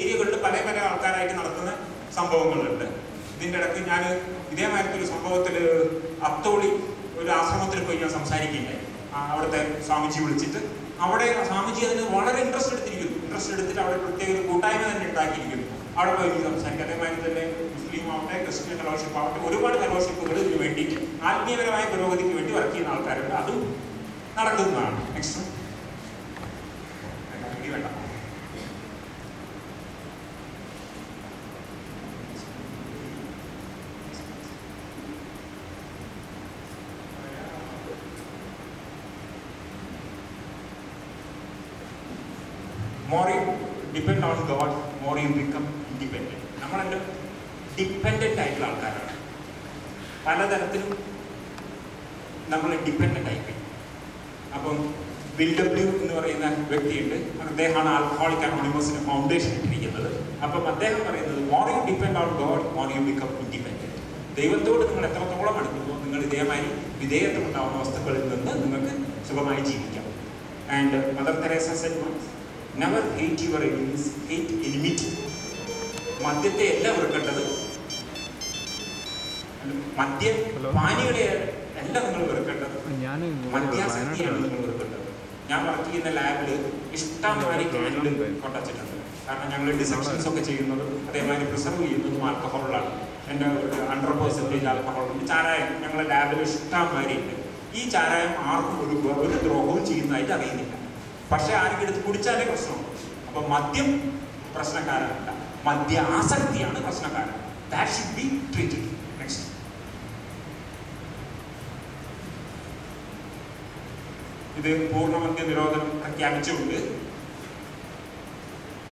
ഏരിയകളിൽ പല പല ആൾക്കാരായിട്ട് നടത്തുന്ന സംഭവങ്ങളുണ്ട്. ഇതിൻ്റെ ഇടയ്ക്ക് ഞാൻ ഇതേമാതിരത്തെ ഒരു സംഭവത്തിൽ അത്തോളി ഒരു ആശ്രമത്തിൽ പോയി ഞാൻ സംസാരിക്കുകയുണ്ടായി. അവിടുത്തെ സ്വാമിജി വിളിച്ചിട്ട് അവിടെ സ്വാമിജി അതിന് വളരെ ഇൻട്രസ്റ്റ് എടുത്തിട്ട് അവിടെ പ്രത്യേക ഒരു കൂട്ടായ്മ തന്നെ ഉണ്ടാക്കിയിരിക്കുന്നു. അവിടെ പോയി എനിക്ക് സംസാരിക്കാം. അതേമാതിരി തന്നെ മുസ്ലിം ആവട്ടെ, ക്രിസ്ത്യൻ ഫെലോഷിപ്പ് ആവട്ടെ, ഒരുപാട് ഫെലോഷിപ്പുകൾ ഇതിന് വേണ്ടിയിട്ട് ആത്മീയപരമായ പുരോഗതിക്ക് വേണ്ടി വർക്ക് ചെയ്യുന്ന ആൾക്കാരുണ്ട്. അതും നടക്കുന്നതാണ്. നെക്സ്റ്റ് വേണ്ട. More you depend on God, more you become independent. നമ്മളെല്ലാം ഡിപ്പെൻഡൻ്റ് ആയിട്ടുള്ള ആൾക്കാരാണ്. പലതരത്തിലും നമ്മൾ ഡിപ്പെൻഡൻ്റ് ആയിപ്പോയി. അപ്പം ബിൽ ഡബ്ല്യു എന്ന് പറയുന്ന വ്യക്തിയുണ്ട്. അദ്ദേഹമാണ് ആൽക്കഹോളിക് അനോണിമസിന് ഫൗണ്ടേഷൻ ഇട്ടിരിക്കുന്നത്. അപ്പം അദ്ദേഹം പറയുന്നത് more you depend on God, more you become independent. ദൈവത്തോട് നിങ്ങൾ എത്രത്തോളം അടുക്കുമ്പോൾ നിങ്ങൾ ഇതേമാതിരി വിധേയത്വമുണ്ടാവുന്ന വസ്തുക്കളിൽ നിന്ന് നിങ്ങൾക്ക് സുഖമായി ജീവിക്കാം. And mother Teresa said never hate your enemies, hate enmity. മദ്യത്തെ എല്ലാം വെറുക്കേണ്ടത്, പാനികളെ എല്ലാം നിങ്ങൾ വെറുക്കേണ്ടത്, മദ്യാസക്തിയാണ് നിങ്ങൾ വെറുക്കേണ്ടത്. ഞാൻ വർക്ക് ചെയ്യുന്ന ലാബിൽ ഇഷ്ടംമാതിരി ക്യാൻഡിൽ കൊണ്ടുവച്ചിട്ടുണ്ട്. കാരണം ഞങ്ങൾ ഡിസെക്ഷൻസ് ഒക്കെ ചെയ്യുന്നതും അതേമാതിരി പ്രിസർവ് ചെയ്യുന്നതും ആൽക്കഹോളിലാണ്. എൻ്റെ 100% ആൽക്കഹോളുണ്ട്. ചാരായം ഞങ്ങളുടെ ലാബിൽ ഇഷ്ടംമാതിരി ഉണ്ട്. ഈ ചാരായം ആർക്കും ഒരു ദ്രോഹവും ചെയ്യുന്നതായിട്ട് അറിയുന്നില്ല. പക്ഷെ ആരെങ്കിലും എടുത്ത് കുടിച്ചാലേ പ്രശ്നമുള്ളൂ. അപ്പം മദ്യം പ്രശ്നക്കാരനല്ല, മദ്യ ആസക്തിയാണ് പ്രശ്നക്കാരൻ. That should be treated. Next. ഇത് പൂർണ്ണ മദ്യ നിരോധനം പ്രഖ്യാപിച്ചുകൊണ്ട്